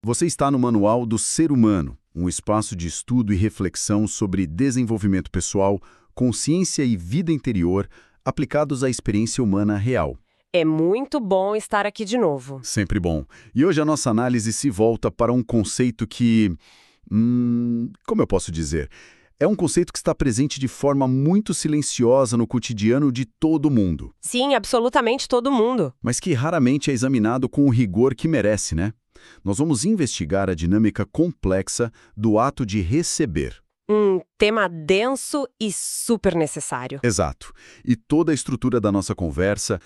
Você está no Manual do Ser Humano, um espaço de estudo e reflexão sobre desenvolvimento pessoal, consciência e vida interior aplicados à experiência humana real. É muito bom estar aqui de novo. Sempre bom. E hoje a nossa análise se volta para um conceito que... como eu posso dizer? É um conceito que está presente de forma muito silenciosa no cotidiano de todo mundo, Sim, absolutamente todo mundo. mas que raramente é examinado com o rigor que merece, né? Nós vamos investigar a dinâmica complexa do ato de receber. Um tema denso e super necessário. Exato. E toda a estrutura da nossa conversa,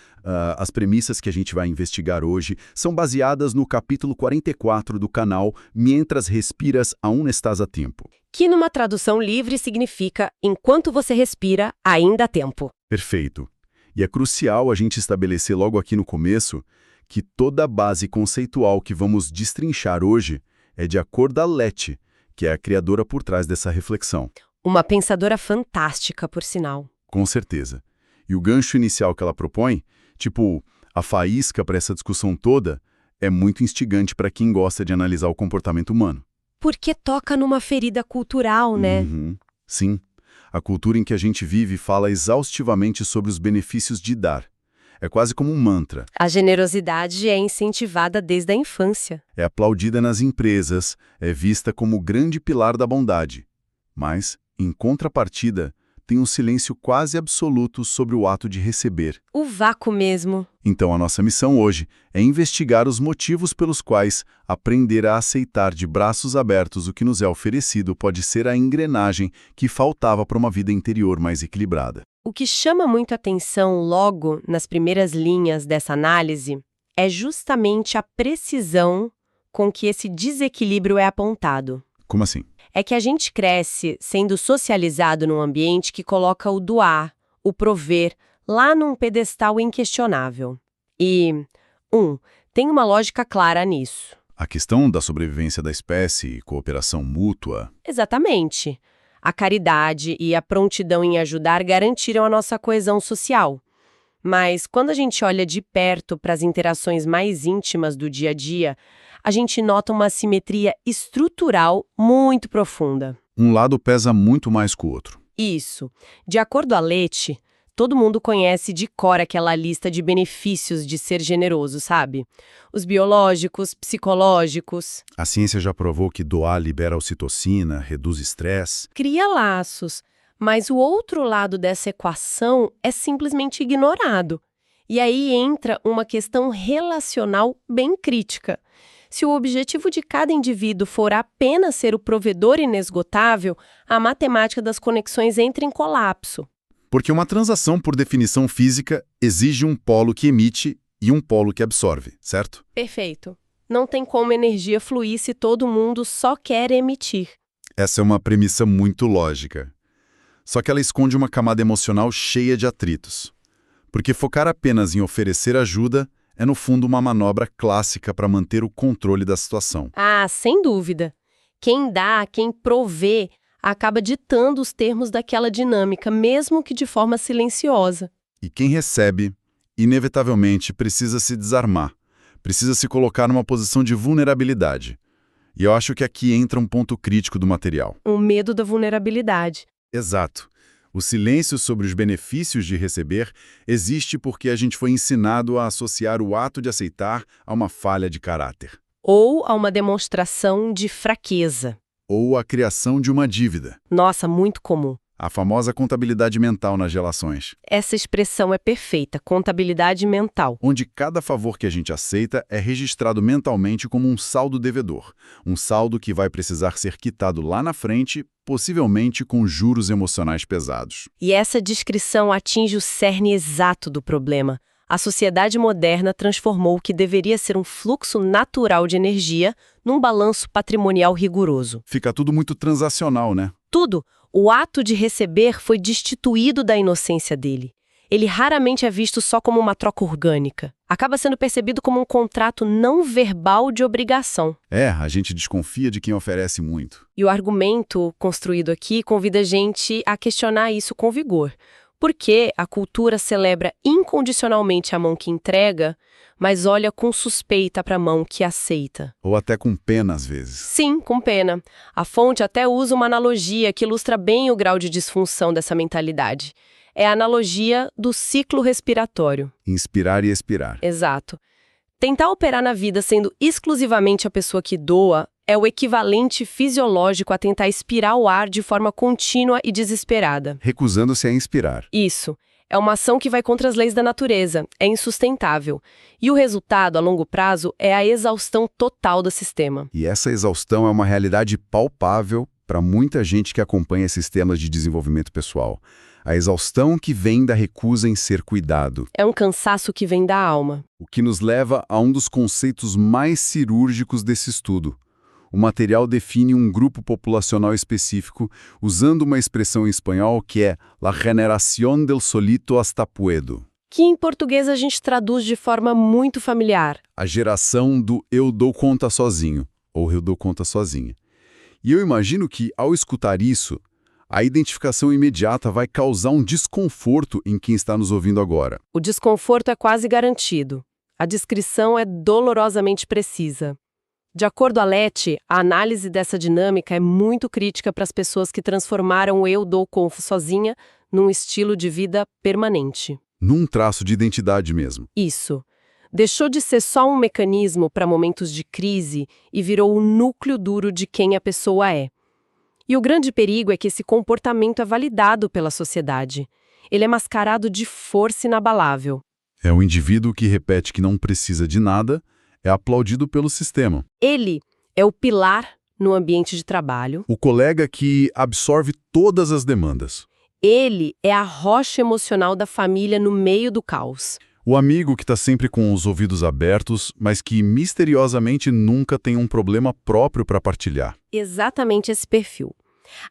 as premissas que a gente vai investigar hoje, são baseadas no capítulo 44 do canal Mientras Respiras, Aún Estás a Tempo. Que numa tradução livre significa enquanto você respira, ainda há tempo. Perfeito. E é crucial a gente estabelecer logo aqui no começo que toda a base conceitual que vamos destrinchar hoje é de acordo a Lete, que é a criadora por trás dessa reflexão. Uma pensadora fantástica, por sinal. Com certeza. E o gancho inicial que ela propõe, tipo, a faísca para essa discussão toda, é muito instigante para quem gosta de analisar o comportamento humano. Porque toca numa ferida cultural, né? Uhum. Sim. A cultura em que a gente vive fala exaustivamente sobre os benefícios de dar. É quase como um mantra. A generosidade é incentivada desde a infância. É aplaudida nas empresas, é vista como o grande pilar da bondade. Mas, em contrapartida, tem um silêncio quase absoluto sobre o ato de receber. O vácuo mesmo. Então, a nossa missão hoje é investigar os motivos pelos quais aprender a aceitar de braços abertos o que nos é oferecido pode ser a engrenagem que faltava para uma vida interior mais equilibrada. O que chama muito atenção logo nas primeiras linhas dessa análise é justamente a precisão com que esse desequilíbrio é apontado. Como assim? É que a gente cresce sendo socializado num ambiente que coloca o doar, o prover, lá num pedestal inquestionável. E, tem uma lógica clara nisso. A questão da sobrevivência da espécie e cooperação mútua. Exatamente. A caridade e a prontidão em ajudar garantiram a nossa coesão social. Mas quando a gente olha de perto para as interações mais íntimas do dia a dia, a gente nota uma assimetria estrutural muito profunda. Um lado pesa muito mais que o outro. Isso. De acordo a Lete, todo mundo conhece de cor aquela lista de benefícios de ser generoso, sabe? Os biológicos, psicológicos. A ciência já provou que doar libera ocitocina, reduz estresse. Cria laços. Mas o outro lado dessa equação é simplesmente ignorado. E aí entra uma questão relacional bem crítica. Se o objetivo de cada indivíduo for apenas ser o provedor inesgotável, a matemática das conexões entra em colapso. Porque uma transação, por definição física, exige um polo que emite e um polo que absorve, certo? Perfeito. Não tem como energia fluir se todo mundo só quer emitir. Essa é uma premissa muito lógica. Só que ela esconde uma camada emocional cheia de atritos. Porque focar apenas em oferecer ajuda é, no fundo, uma manobra clássica para manter o controle da situação. Ah, sem dúvida. Quem dá, quem provê, acaba ditando os termos daquela dinâmica, mesmo que de forma silenciosa. E quem recebe, inevitavelmente, precisa se desarmar, precisa se colocar numa posição de vulnerabilidade. E eu acho que aqui entra um ponto crítico do material. O medo da vulnerabilidade. Exato. O silêncio sobre os benefícios de receber existe porque a gente foi ensinado a associar o ato de aceitar a uma falha de caráter. Ou a uma demonstração de fraqueza. Ou a criação de uma dívida. Nossa, muito comum. A famosa contabilidade mental nas relações. Essa expressão é perfeita, contabilidade mental. Onde cada favor que a gente aceita é registrado mentalmente como um saldo devedor. Um saldo que vai precisar ser quitado lá na frente, possivelmente com juros emocionais pesados. E essa descrição atinge o cerne exato do problema. A sociedade moderna transformou o que deveria ser um fluxo natural de energia num balanço patrimonial rigoroso. Fica tudo muito transacional, né? Tudo. O ato de receber foi destituído da inocência dele. Ele raramente é visto só como uma troca orgânica. Acaba sendo percebido como um contrato não verbal de obrigação. A gente desconfia de quem oferece muito. E o argumento construído aqui convida a gente a questionar isso com vigor. Porque a cultura celebra incondicionalmente a mão que entrega, mas olha com suspeita para a mão que aceita. Ou até com pena, às vezes. Sim, com pena. A fonte até usa uma analogia que ilustra bem o grau de disfunção dessa mentalidade. É a analogia do ciclo respiratório. Inspirar e expirar. Exato. Tentar operar na vida sendo exclusivamente a pessoa que doa é o equivalente fisiológico a tentar expirar o ar de forma contínua e desesperada. Recusando-se a inspirar. Isso. É uma ação que vai contra as leis da natureza, é insustentável. E o resultado, a longo prazo, é a exaustão total do sistema. E essa exaustão é uma realidade palpável para muita gente que acompanha sistemas de desenvolvimento pessoal. A exaustão que vem da recusa em ser cuidado. É um cansaço que vem da alma. O que nos leva a um dos conceitos mais cirúrgicos desse estudo. O material define um grupo populacional específico usando uma expressão em espanhol que é la generación del solito hasta puedo. Que em português a gente traduz de forma muito familiar. A geração do eu dou conta sozinho, ou eu dou conta sozinha. E eu imagino que, ao escutar isso, a identificação imediata vai causar um desconforto em quem está nos ouvindo agora. O desconforto é quase garantido. A descrição é dolorosamente precisa. De acordo a Lete, a análise dessa dinâmica é muito crítica para as pessoas que transformaram o eu dou conta sozinha num estilo de vida permanente. Num traço de identidade mesmo. Isso. Deixou de ser só um mecanismo para momentos de crise e virou o núcleo duro de quem a pessoa é. E o grande perigo é que esse comportamento é validado pela sociedade. Ele é mascarado de força inabalável. É o indivíduo que repete que não precisa de nada, é aplaudido pelo sistema. Ele é o pilar no ambiente de trabalho. O colega que absorve todas as demandas. Ele é a rocha emocional da família no meio do caos. O amigo que está sempre com os ouvidos abertos, mas que misteriosamente nunca tem um problema próprio para partilhar. Exatamente esse perfil.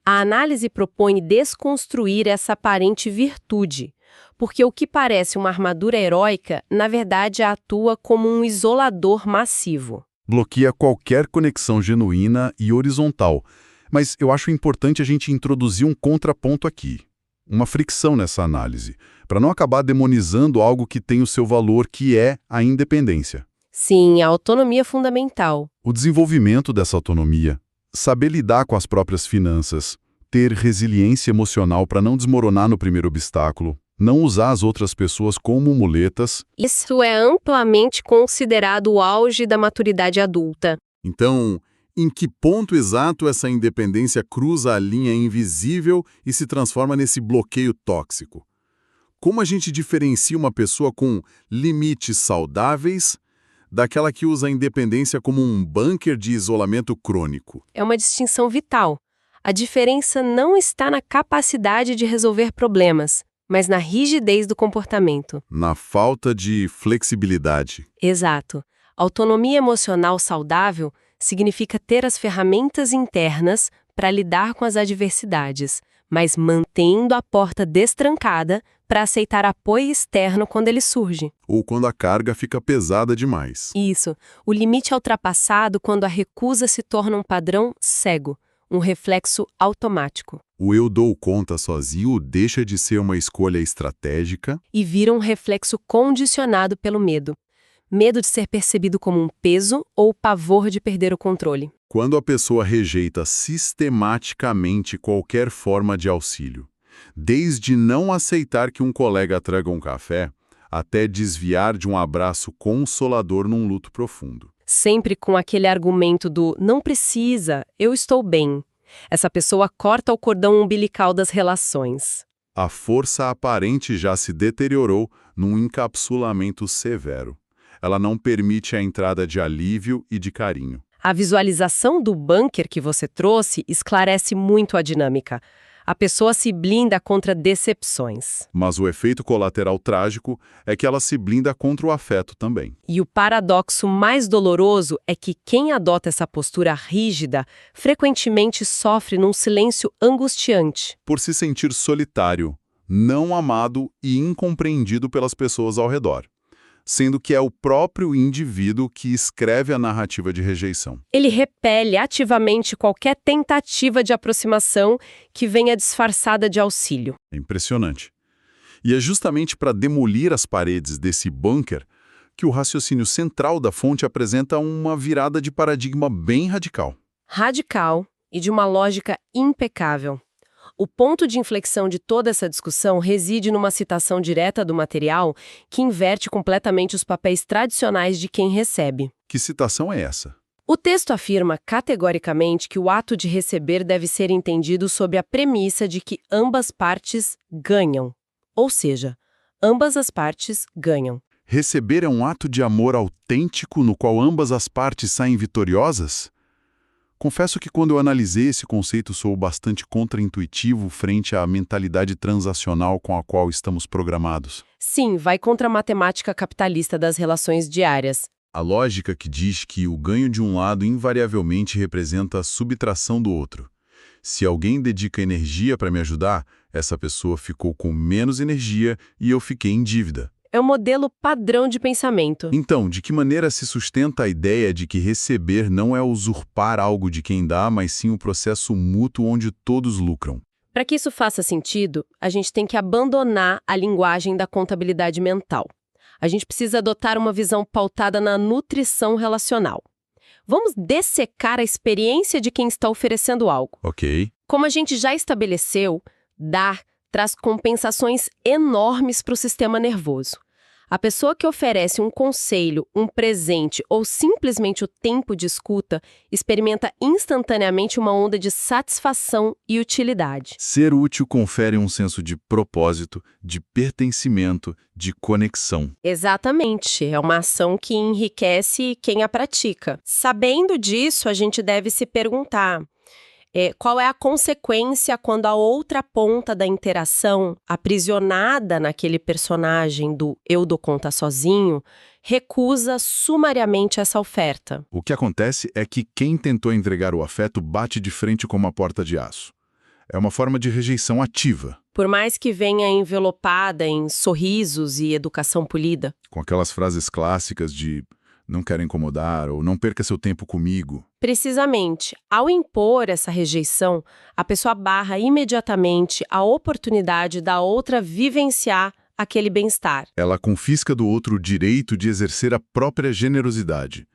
A análise propõe desconstruir essa aparente virtude, porque o que parece uma armadura heróica, na verdade, atua como um isolador massivo. Bloqueia qualquer conexão genuína e horizontal. Mas eu acho importante a gente introduzir um contraponto aqui. Uma fricção nessa análise, para não acabar demonizando algo que tem o seu valor, que é a independência. Sim, a autonomia é fundamental. O desenvolvimento dessa autonomia, saber lidar com as próprias finanças, ter resiliência emocional para não desmoronar no primeiro obstáculo, não usar as outras pessoas como muletas. Isso é amplamente considerado o auge da maturidade adulta. Então, em que ponto exato essa independência cruza a linha invisível e se transforma nesse bloqueio tóxico? Como a gente diferencia uma pessoa com limites saudáveis daquela que usa a independência como um bunker de isolamento crônico? É uma distinção vital. A diferença não está na capacidade de resolver problemas, mas na rigidez do comportamento. Na falta de flexibilidade. Exato. Autonomia emocional saudável significa ter as ferramentas internas para lidar com as adversidades, mas mantendo a porta destrancada para aceitar apoio externo quando ele surge. Ou quando a carga fica pesada demais. Isso. O limite é ultrapassado quando a recusa se torna um padrão cego, um reflexo automático. O eu dou conta sozinho deixa de ser uma escolha estratégica e vira um reflexo condicionado pelo medo. Medo de ser percebido como um peso ou pavor de perder o controle. Quando a pessoa rejeita sistematicamente qualquer forma de auxílio, desde não aceitar que um colega traga um café, até desviar de um abraço consolador num luto profundo. Sempre com aquele argumento do não precisa, eu estou bem. Essa pessoa corta o cordão umbilical das relações. A força aparente já se deteriorou num encapsulamento severo. Ela não permite a entrada de alívio e de carinho. A visualização do bunker que você trouxe esclarece muito a dinâmica. A pessoa se blinda contra decepções. Mas o efeito colateral trágico é que ela se blinda contra o afeto também. E o paradoxo mais doloroso é que quem adota essa postura rígida frequentemente sofre num silêncio angustiante. Por se sentir solitário, não amado e incompreendido pelas pessoas ao redor, sendo que é o próprio indivíduo que escreve a narrativa de rejeição. Ele repele ativamente qualquer tentativa de aproximação que venha disfarçada de auxílio. É impressionante. E é justamente para demolir as paredes desse bunker que o raciocínio central da fonte apresenta uma virada de paradigma bem radical. Radical e de uma lógica impecável. O ponto de inflexão de toda essa discussão reside numa citação direta do material que inverte completamente os papéis tradicionais de quem recebe. Que citação é essa? O texto afirma categoricamente que o ato de receber deve ser entendido sob a premissa de que ambas partes ganham. Ou seja, ambas as partes ganham. Receber é um ato de amor autêntico no qual ambas as partes saem vitoriosas? Confesso que quando eu analisei esse conceito sou bastante contraintuitivo frente à mentalidade transacional com a qual estamos programados. Sim, vai contra a matemática capitalista das relações diárias. A lógica que diz que o ganho de um lado invariavelmente representa a subtração do outro. Se alguém dedica energia para me ajudar, essa pessoa ficou com menos energia e eu fiquei em dívida. É um modelo padrão de pensamento. Então, de que maneira se sustenta a ideia de que receber não é usurpar algo de quem dá, mas sim um processo mútuo onde todos lucram? Para que isso faça sentido, a gente tem que abandonar a linguagem da contabilidade mental. A gente precisa adotar uma visão pautada na nutrição relacional. Vamos dessecar a experiência de quem está oferecendo algo. Ok. Como a gente já estabeleceu, dar traz compensações enormes para o sistema nervoso. A pessoa que oferece um conselho, um presente ou simplesmente o tempo de escuta experimenta instantaneamente uma onda de satisfação e utilidade. Ser útil confere um senso de propósito, de pertencimento, de conexão. Exatamente, é uma ação que enriquece quem a pratica. Sabendo disso, a gente deve se perguntar: qual é a consequência quando a outra ponta da interação, aprisionada naquele personagem do eu dou conta sozinho, recusa sumariamente essa oferta? O que acontece é que quem tentou entregar o afeto bate de frente com uma porta de aço. É uma forma de rejeição ativa. Por mais que venha envelopada em sorrisos e educação polida. Com aquelas frases clássicas de não quero incomodar ou não perca seu tempo comigo. Precisamente, ao impor essa rejeição, a pessoa barra imediatamente a oportunidade da outra vivenciar aquele bem-estar. Ela confisca do outro o direito de exercer a própria generosidade,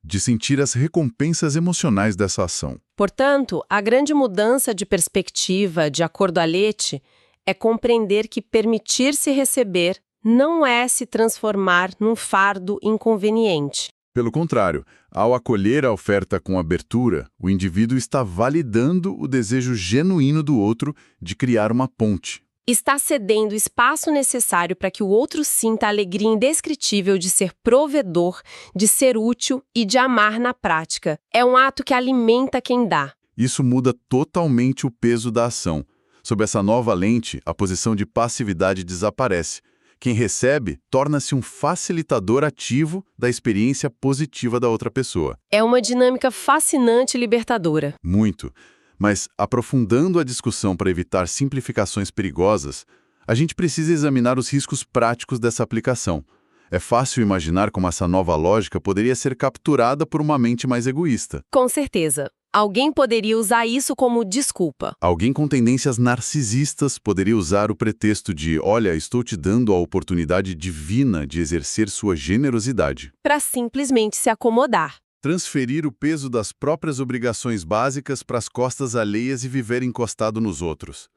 de sentir as recompensas emocionais dessa ação. Portanto, a grande mudança de perspectiva, de acordo a Leite, é compreender que permitir-se receber não é se transformar num fardo inconveniente. Pelo contrário, ao acolher a oferta com abertura, o indivíduo está validando o desejo genuíno do outro de criar uma ponte. Está cedendo o espaço necessário para que o outro sinta a alegria indescritível de ser provedor, de ser útil e de amar na prática. É um ato que alimenta quem dá. Isso muda totalmente o peso da ação. Sob essa nova lente, a posição de passividade desaparece. Quem recebe torna-se um facilitador ativo da experiência positiva da outra pessoa. É uma dinâmica fascinante e libertadora. Muito. Mas, aprofundando a discussão para evitar simplificações perigosas, a gente precisa examinar os riscos práticos dessa aplicação. É fácil imaginar como essa nova lógica poderia ser capturada por uma mente mais egoísta. Com certeza. Alguém poderia usar isso como desculpa. Alguém com tendências narcisistas poderia usar o pretexto de olha, estou te dando a oportunidade divina de exercer sua generosidade. Para simplesmente se acomodar. Transferir o peso das próprias obrigações básicas para as costas alheias e viver encostado nos outros.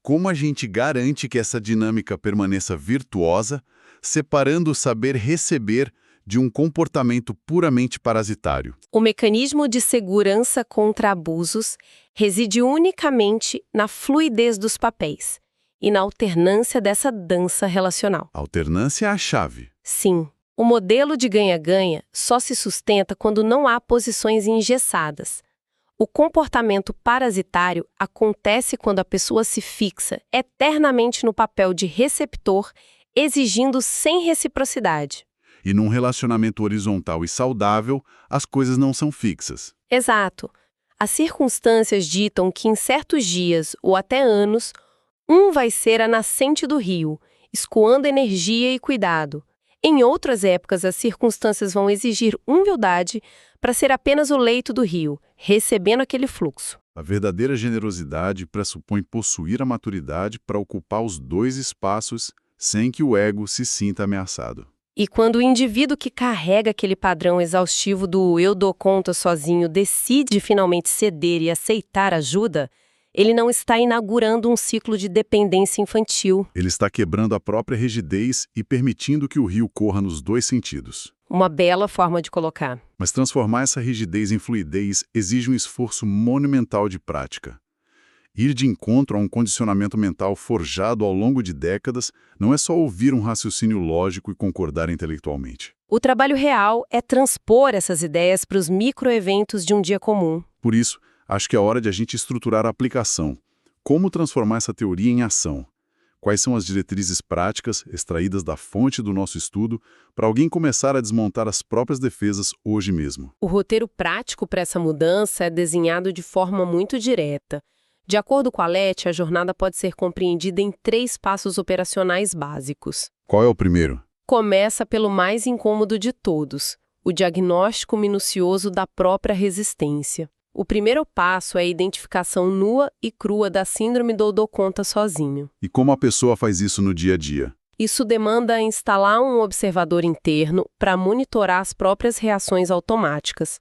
Como a gente garante que essa dinâmica permaneça virtuosa, separando o saber receber de um comportamento puramente parasitário? O mecanismo de segurança contra abusos reside unicamente na fluidez dos papéis e na alternância dessa dança relacional. A alternância é a chave. Sim, o modelo de ganha-ganha só se sustenta quando não há posições engessadas. O comportamento parasitário acontece quando a pessoa se fixa eternamente no papel de receptor, exigindo sem reciprocidade. E num relacionamento horizontal e saudável, as coisas não são fixas. Exato. As circunstâncias ditam que em certos dias ou até anos, um vai ser a nascente do rio, escoando energia e cuidado. Em outras épocas, as circunstâncias vão exigir humildade para ser apenas o leito do rio, recebendo aquele fluxo. A verdadeira generosidade pressupõe possuir a maturidade para ocupar os dois espaços sem que o ego se sinta ameaçado. E quando o indivíduo que carrega aquele padrão exaustivo do eu dou conta sozinho decide finalmente ceder e aceitar ajuda, ele não está inaugurando um ciclo de dependência infantil. Ele está quebrando a própria rigidez e permitindo que o rio corra nos dois sentidos. Uma bela forma de colocar. Mas transformar essa rigidez em fluidez exige um esforço monumental de prática. Ir de encontro a um condicionamento mental forjado ao longo de décadas não é só ouvir um raciocínio lógico e concordar intelectualmente. O trabalho real é transpor essas ideias para os microeventos de um dia comum. Por isso, acho que é hora de a gente estruturar a aplicação. Como transformar essa teoria em ação? Quais são as diretrizes práticas extraídas da fonte do nosso estudo para alguém começar a desmontar as próprias defesas hoje mesmo? O roteiro prático para essa mudança é desenhado de forma muito direta. De acordo com a Lete, a jornada pode ser compreendida em 3 passos operacionais básicos. Qual é o primeiro? Começa pelo mais incômodo de todos, o diagnóstico minucioso da própria resistência. O primeiro passo é a identificação nua e crua da síndrome do eu dou conta sozinho. E como a pessoa faz isso no dia a dia? Isso demanda instalar um observador interno para monitorar as próprias reações automáticas.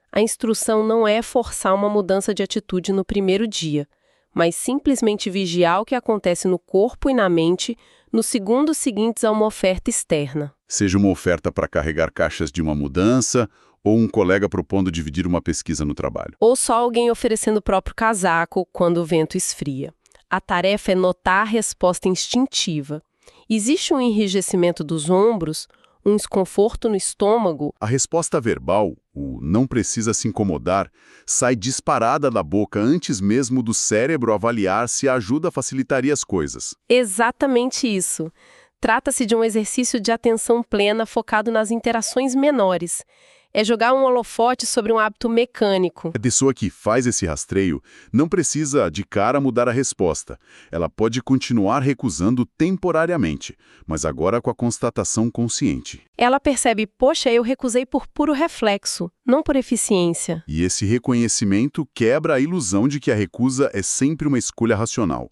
A instrução não é forçar uma mudança de atitude no primeiro dia, mas simplesmente vigiar o que acontece no corpo e na mente nos segundos seguintes a uma oferta externa. Seja uma oferta para carregar caixas de uma mudança ou um colega propondo dividir uma pesquisa no trabalho. Ou só alguém oferecendo o próprio casaco quando o vento esfria. A tarefa é notar a resposta instintiva. Existe um enrijecimento dos ombros, um desconforto no estômago. A resposta verbal, o não precisa se incomodar, sai disparada da boca antes mesmo do cérebro avaliar se a ajuda facilitaria as coisas. Exatamente isso. Trata-se de um exercício de atenção plena focado nas interações menores. É jogar um holofote sobre um hábito mecânico. A pessoa que faz esse rastreio não precisa de cara mudar a resposta. Ela pode continuar recusando temporariamente, mas agora com a constatação consciente. Ela percebe, poxa, eu recusei por puro reflexo, não por eficiência. E esse reconhecimento quebra a ilusão de que a recusa é sempre uma escolha racional.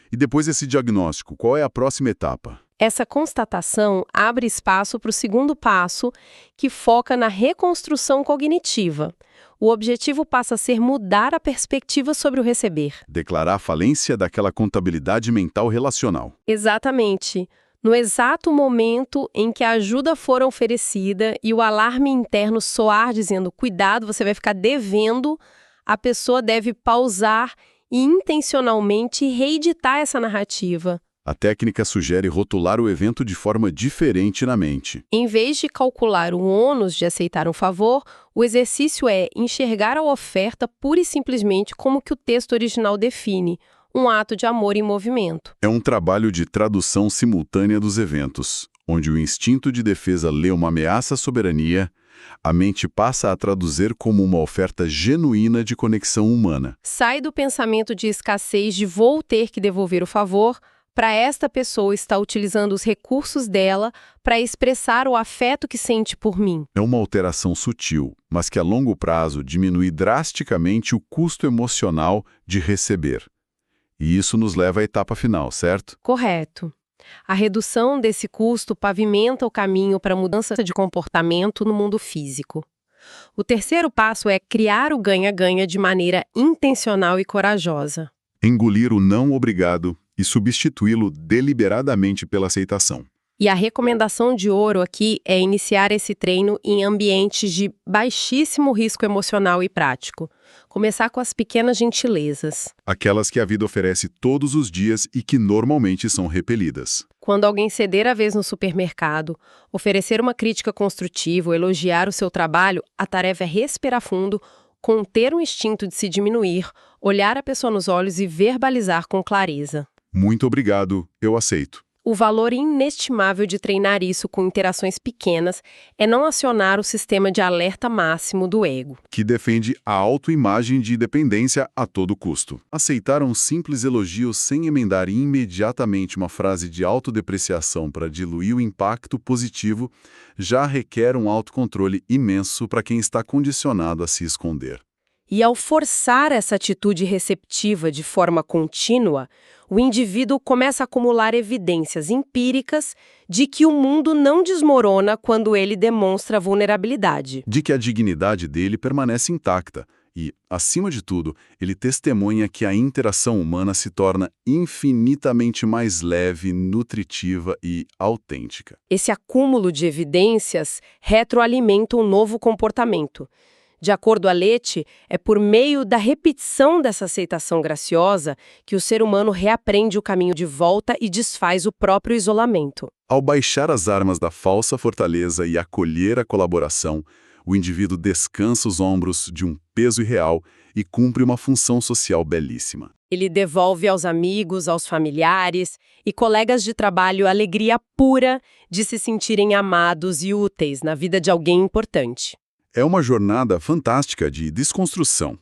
E depois desse diagnóstico, qual é a próxima etapa? Essa constatação abre espaço para o segundo passo, que foca na reconstrução cognitiva. O objetivo passa a ser mudar a perspectiva sobre o receber. Declarar a falência daquela contabilidade mental relacional. Exatamente. No exato momento em que a ajuda for oferecida e o alarme interno soar dizendo cuidado, você vai ficar devendo, a pessoa deve pausar e intencionalmente reeditar essa narrativa. A técnica sugere rotular o evento de forma diferente na mente. Em vez de calcular o ônus de aceitar um favor, o exercício é enxergar a oferta pura e simplesmente como que o texto original define, um ato de amor em movimento. É um trabalho de tradução simultânea dos eventos, onde o instinto de defesa lê uma ameaça à soberania, a mente passa a traduzir como uma oferta genuína de conexão humana. Sai do pensamento de escassez de vou ter que devolver o favor, para esta pessoa estar utilizando os recursos dela para expressar o afeto que sente por mim. É uma alteração sutil, mas que a longo prazo diminui drasticamente o custo emocional de receber. E isso nos leva à etapa final, certo? Correto. A redução desse custo pavimenta o caminho para a mudança de comportamento no mundo físico. O terceiro passo é criar o ganha-ganha de maneira intencional e corajosa. Engolir o não obrigado e substituí-lo deliberadamente pela aceitação. E a recomendação de ouro aqui é iniciar esse treino em ambientes de baixíssimo risco emocional e prático. Começar com as pequenas gentilezas. Aquelas que a vida oferece todos os dias e que normalmente são repelidas. Quando alguém ceder a vez no supermercado, oferecer uma crítica construtiva ou elogiar o seu trabalho, a tarefa é respirar fundo, conter o instinto de se diminuir, olhar a pessoa nos olhos e verbalizar com clareza. Muito obrigado, eu aceito. O valor inestimável de treinar isso com interações pequenas é não acionar o sistema de alerta máximo do ego, que defende a autoimagem de dependência a todo custo. Aceitar um simples elogio sem emendar imediatamente uma frase de autodepreciação para diluir o impacto positivo já requer um autocontrole imenso para quem está condicionado a se esconder. E ao forçar essa atitude receptiva de forma contínua, o indivíduo começa a acumular evidências empíricas de que o mundo não desmorona quando ele demonstra vulnerabilidade. De que a dignidade dele permanece intacta e, acima de tudo, ele testemunha que a interação humana se torna infinitamente mais leve, nutritiva e autêntica. Esse acúmulo de evidências retroalimenta um novo comportamento. De acordo a Leite, é por meio da repetição dessa aceitação graciosa que o ser humano reaprende o caminho de volta e desfaz o próprio isolamento. Ao baixar as armas da falsa fortaleza e acolher a colaboração, o indivíduo descansa os ombros de um peso irreal e cumpre uma função social belíssima. Ele devolve aos amigos, aos familiares e colegas de trabalho a alegria pura de se sentirem amados e úteis na vida de alguém importante. É uma jornada fantástica de desconstrução.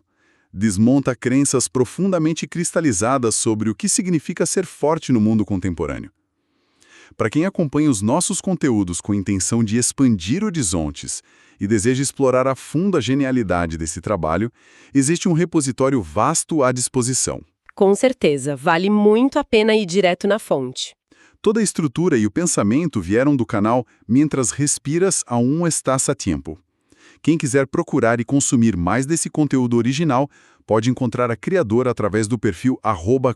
Desmonta crenças profundamente cristalizadas sobre o que significa ser forte no mundo contemporâneo. Para quem acompanha os nossos conteúdos com a intenção de expandir horizontes e deseja explorar a fundo a genialidade desse trabalho, existe um repositório vasto à disposição. Com certeza, vale muito a pena ir direto na fonte. Toda a estrutura e o pensamento vieram do canal Mientras Respiras Aún Estás a Tiempo. Quem quiser procurar e consumir mais desse conteúdo original, pode encontrar a criadora através do perfil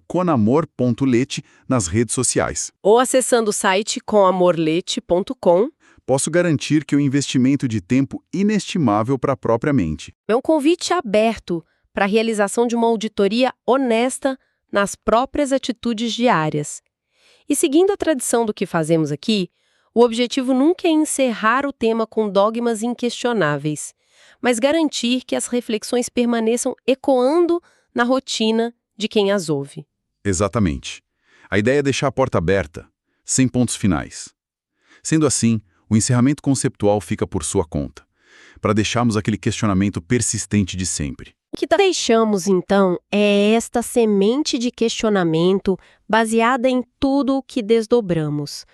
@conamor.lete nas redes sociais. Ou acessando o site comamorlete.com. Posso garantir que é um investimento de tempo inestimável para a própria mente. É um convite aberto para a realização de uma auditoria honesta nas próprias atitudes diárias. E seguindo a tradição do que fazemos aqui, o objetivo nunca é encerrar o tema com dogmas inquestionáveis, mas garantir que as reflexões permaneçam ecoando na rotina de quem as ouve. Exatamente. A ideia é deixar a porta aberta, sem pontos finais. Sendo assim, o encerramento conceptual fica por sua conta, para deixarmos aquele questionamento persistente de sempre. O que deixamos, então, é esta semente de questionamento baseada em tudo o que desdobramos.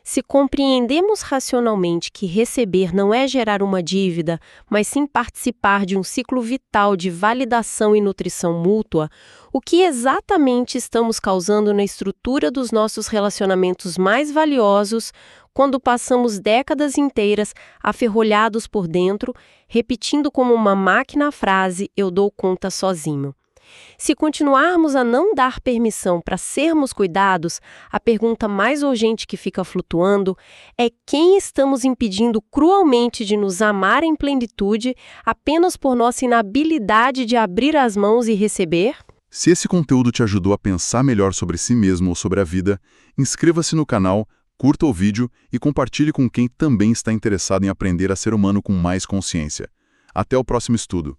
Se compreendemos racionalmente que receber não é gerar uma dívida, mas sim participar de um ciclo vital de validação e nutrição mútua, o que exatamente estamos causando na estrutura dos nossos relacionamentos mais valiosos quando passamos décadas inteiras aferrolhados por dentro, repetindo como uma máquina a frase "eu dou conta sozinho"? Se continuarmos a não dar permissão para sermos cuidados, a pergunta mais urgente que fica flutuando é quem estamos impedindo cruelmente de nos amar em plenitude apenas por nossa inabilidade de abrir as mãos e receber? Se esse conteúdo te ajudou a pensar melhor sobre si mesmo ou sobre a vida, inscreva-se no canal, curta o vídeo e compartilhe com quem também está interessado em aprender a ser humano com mais consciência. Até o próximo estudo.